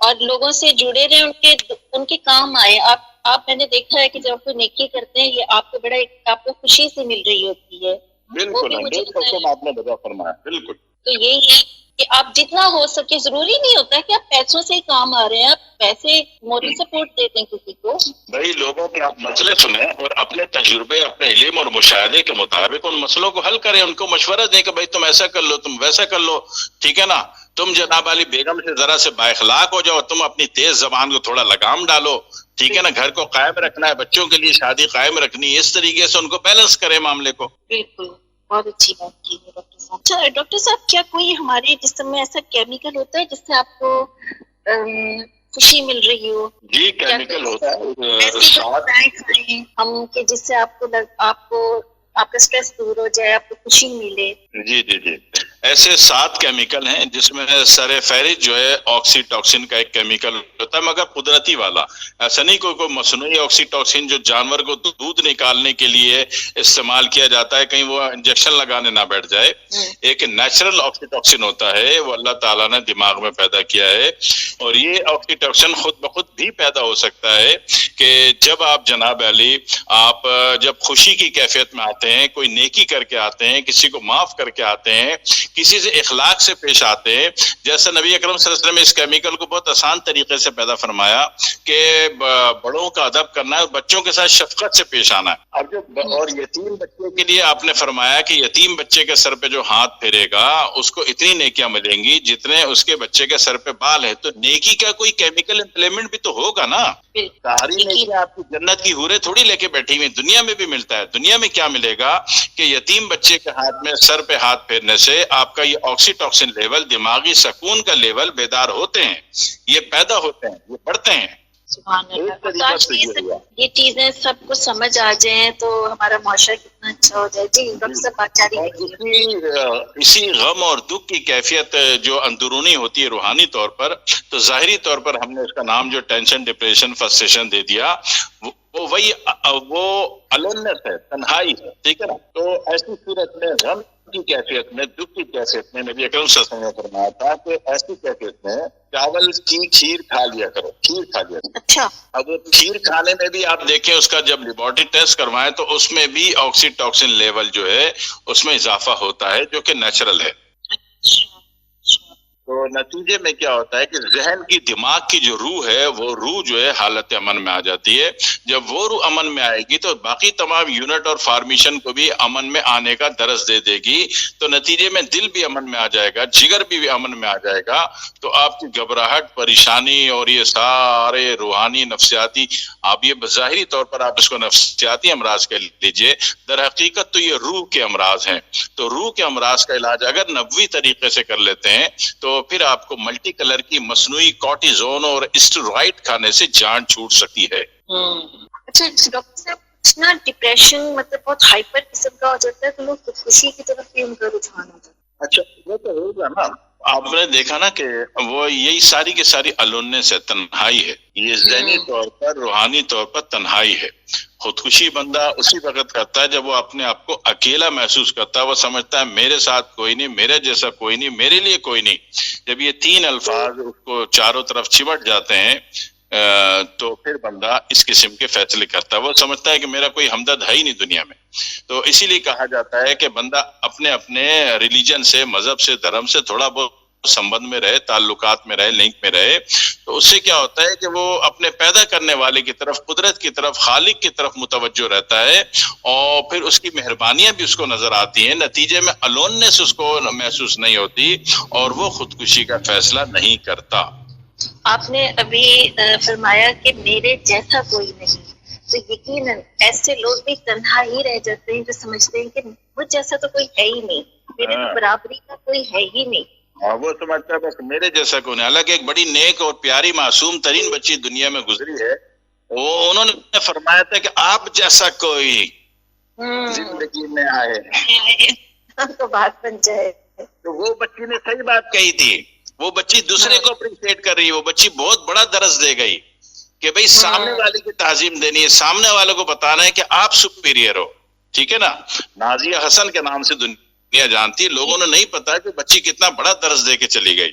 اور لوگوں سے جڑے رہے، ان کے کام آئے. آپ میں نے دیکھا ہے کہ جب کوئی نیکی کرتے ہیں یہ آپ کو بڑا آپ کو خوشی سے مل رہی ہوتی ہے. بالکل 100% آپ نے بتا فرمایا. بالکل. تو یہی ہے کہ آپ جتنا ہو سکے، ضروری نہیں ہوتا ہے کہ آپ پیسوں سے ہی کام آ رہے ہیں، آپ پیسے موری سپورٹ دیتے ہیں کسی کو. بھائی لوگوں کے آپ مسئلے سنیں اور اپنے تجربے، اپنے علم اور مشاہدے کے مطابق ان مسئلوں کو حل کریں، ان کو مشورہ دیں کہ بھائی تم ایسا کر لو، تم ویسا کر لو. ٹھیک ہے نا. تم جناب علی بیگم سے ذرا سے با اخلاق ہو جاؤ، تم اپنی تیز زبان کو تھوڑا لگام ڈالو. ٹھیک ہے نا. گھر کو قائم رکھنا ہے، بچوں کے لیے شادی قائم رکھنی ہے، اس طریقے سے ان کو بیلنس کرے معاملے کو. بالکل، بہت اچھی بات کی ہے ڈاکٹر صاحب. اچھا ڈاکٹر صاحب، کیا کوئی ہمارے جسم میں ایسا کیمیکل ہوتا ہے جس سے آپ کو خوشی مل رہی ہو؟ جی کیمیکل ہوتا ہے ہم کہ جس سے آپ کا اسٹریس دور ہو جائے، آپ کو خوشی ملے. جی جی جی. ایسے 7 کیمیکل ہیں جس میں سر فہرست جو ہے آکسی ٹاکسن کا ایک کیمیکل ہوتا ہے، مگر قدرتی والا. ایسا نہیں کوئی مصنوعی آکسی ٹاکسن جو جانور کو دودھ نکالنے کے لیے استعمال کیا جاتا ہے، کہیں وہ انجیکشن لگانے نہ بیٹھ جائے. ایک نیچرل آکسی ٹاکسن ہوتا ہے، وہ اللہ تعالیٰ نے دماغ میں پیدا کیا ہے. اور یہ آکسی ٹاکسن خود بخود بھی پیدا ہو سکتا ہے کہ جب آپ جناب علی آپ جب خوشی کی کیفیت میں آتے ہیں، کوئی نیکی کر کے آتے ہیں، کسی کو معاف کر کے آتے ہیں، کسی سے اخلاق سے پیش آتے ہیں. جیسا نبی اکرم صلی اللہ علیہ وسلم نے اس کیمیکل کو بہت آسان طریقے سے پیدا فرمایا کہ بڑوں کا ادب کرنا ہے، بچوں کے ساتھ شفقت سے پیش آنا ہے. اب جو اور یتیم بچے کے لیے آپ نے فرمایا کہ یتیم بچے کے سر پہ جو ہاتھ پھیرے گا اس کو اتنی نیکیاں ملیں گی جتنے اس کے بچے کے سر پہ بال ہے. تو نیکی کا کوئی کیمیکل امپلیمنٹ بھی تو ہوگا نا. ساری نیکیاں آپ کی جنت کی حوریں تھوڑی لے کے بیٹھی ہوئی، دنیا میں بھی ملتا ہے. دنیا میں کیا ملے گا کہ یتیم بچے کے ہاتھ میں سر پہ ہاتھ پھیرنے سے آپ کا یہ آکسی ٹاکسن لیول، دماغی سکون کا لیول بیدار ہوتے ہیں، یہ پیدا ہوتے ہیں، یہ بڑھتے ہیں. سبحان اللہ. یہ چیزیں سب کو سمجھ آ جائیں تو ہمارا معاشرہ کتنا اچھا ہو جائے. جی ڈاکٹر صاحب بات جاری رکھیے. اسی غم اور دکھ کی کیفیت جو اندرونی ہوتی ہے روحانی طور پر، تو ظاہری طور پر ہم نے اس کا نام جو ٹینشن، ڈپریشن، فرسٹریشن دے دیا. وہی وہ الونس ہے، تنہائی ہے. ٹھیک ہے نا. تو ایسی صورت میں غم کی کیفیت میں، دکھ کی کیفیت میں نبی اکرم صلی اللہ علیہ وسلم نے فرمایا تھا کہ ایسی کیفیت میں چاول کی کھیر کھا لیا کرو، کھیر کھا لیا کرو. اچھا. اب وہ کھیر کھانے میں بھی آپ دیکھیں اس کا جب لیبارٹری ٹیسٹ کروائیں تو اس میں بھی آکسی ٹاکسن لیول جو ہے اس میں اضافہ ہوتا ہے جو کہ نیچرل ہے. تو نتیجے میں کیا ہوتا ہے کہ ذہن کی، دماغ کی جو روح ہے، وہ روح جو ہے حالت امن میں آ جاتی ہے. جب وہ روح امن میں آئے گی تو باقی تمام یونٹ اور فارمیشن کو بھی امن میں آنے کا درس دے دے گی. تو نتیجے میں دل بھی امن میں آ جائے گا، جگر بھی امن میں آ جائے گا. تو آپ کی گھبراہٹ، پریشانی اور یہ سارے روحانی نفسیاتی، آپ یہ بظاہری طور پر آپ اس کو نفسیاتی امراض کہہ لیجیے، در حقیقت تو یہ روح کے امراض ہیں. تو روح کے امراض کا علاج اگر نبوی طریقے سے کر لیتے ہیں تو پھر آپ کو ملٹی کلر کی مصنوعی کورٹیزون اور اسٹیرائڈ کھانے سے جان چھوٹ سکتی ہے. اچھا ڈاکٹر صاحب، ڈپریشن مطلب بہت ہائپر قسم کا ہو جاتا ہے تو لوگ خودکشی کی طرف بھی ان کا رجحان ہو جاتا ہے. اچھا وہ تو ہوگا نا. آپ نے دیکھا نا کہ وہ یہی ساری کی ساری الونس ہے، تنہائی ہے. یہ ذہنی طور پر، روحانی طور پر تنہائی ہے. خودکشی بندہ اسی وقت کرتا ہے جب وہ اپنے آپ کو اکیلا محسوس کرتا ہے. وہ سمجھتا ہے میرے ساتھ کوئی نہیں، میرے جیسا کوئی نہیں، میرے لیے کوئی نہیں. جب یہ 3 الفاظ اس کو چاروں طرف چمٹ جاتے ہیں تو پھر بندہ اس قسم کے فیصلے کرتا ہے. وہ سمجھتا ہے کہ میرا کوئی ہمدرد ہے ہی نہیں دنیا میں. تو اسی لیے کہا جاتا ہے کہ بندہ اپنے اپنے ریلیجن سے، مذہب سے، دھرم سے تھوڑا بہت سمبند میں رہے، تعلقات میں رہے، لنک میں رہے. تو اس سے کیا ہوتا ہے کہ وہ اپنے پیدا کرنے والے کی طرف، قدرت کی طرف، خالق کی طرف متوجہ رہتا ہے اور پھر اس کی مہربانیاں بھی اس کو نظر آتی ہیں. نتیجے میں الونس اس کو محسوس نہیں ہوتی اور وہ خودکشی کا فیصلہ نہیں کرتا. آپ نے ابھی فرمایا کہ میرے جیسا کوئی نہیں، تو یقیناً ایسے لوگ بھی تنہا ہی رہ جاتے ہیں جو سمجھتے ہیں کہ مجھ جیسا تو کوئی ہے ہی نہیں، میرے تو برابری کا کوئی ہے ہی نہیں. وہ سمجھتا ہے بس میرے جیسا کون ہے. حالانکہ ایک بڑی نیک اور پیاری معصوم ترین بچی دنیا میں گزری ہے، وہ انہوں نے فرمایا تھا کہ آپ جیسا کوئی زندگی میں آئے تو بات بن جائے. تو وہ بچی نے صحیح بات کہی تھی. وہ بچی دوسرے کو اپریشیٹ کر رہی ہے. وہ بچی بہت بڑا درس دے گئی کہ بھئی سامنے والے کی تعظیم دینی ہے، سامنے والوں کو بتانا ہے کہ آپ سپیریئر ہو. ٹھیک ہے نا. نازیہ حسن کے نام سے دنیا جانتی ہے. لوگوں نے نہیں پتا کہ بچی کتنا بڑا درس دے کے چلی گئی.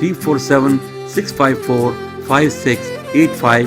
347-654-5685